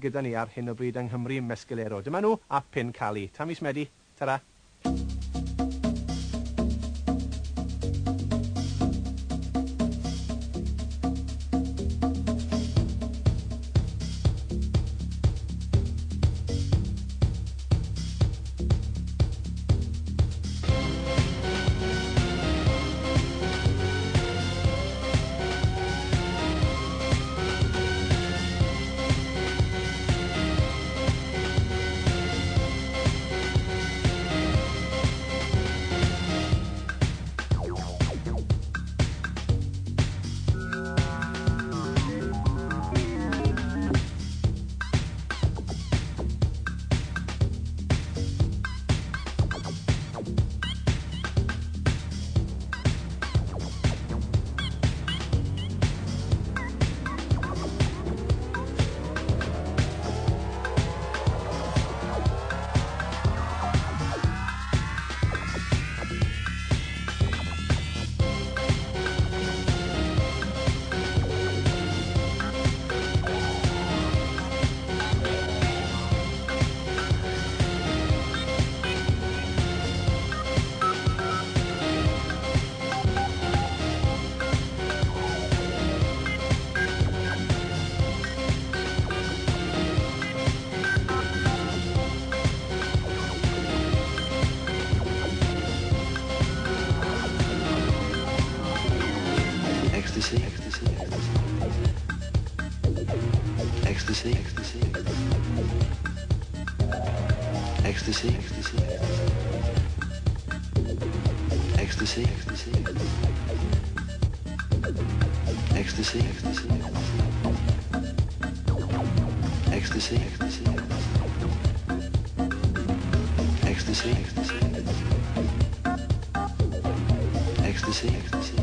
gyda ni ar hyn o bryd yng Nghymru Mescalero. Dyma nhw a Pin Cali. Tan mis Medi. Tara. Ecstasy, ecstasy, ecstasy, ecstasy, ecstasy, ecstasy, ecstasy, ecstasy, ecstasy, ecstasy, ecstasy.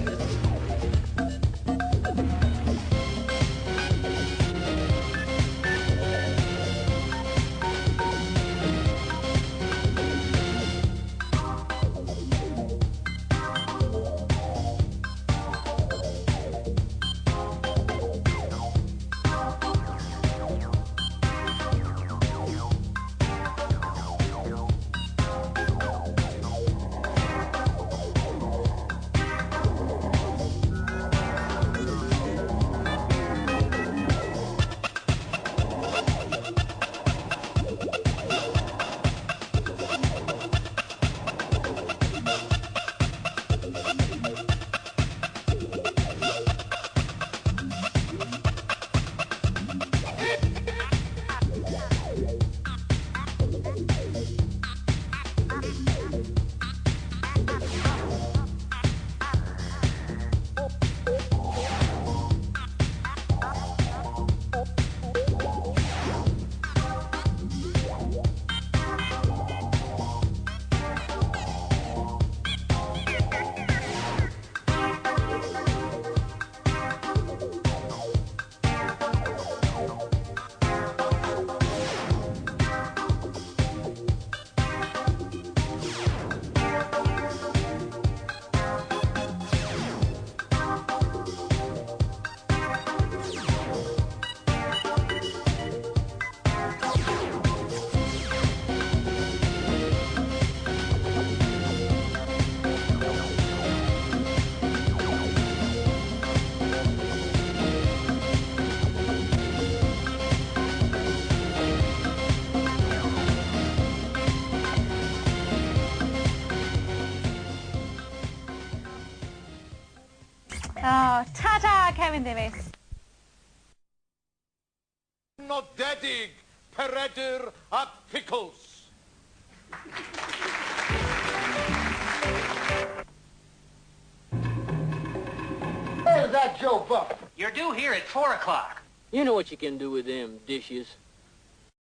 Oh, ta-da, Kevin Davies. Nodedig, Peredur at Pickles. Where's that Joe Buck? You're due here at 4 o'clock. You know what you can do with them dishes.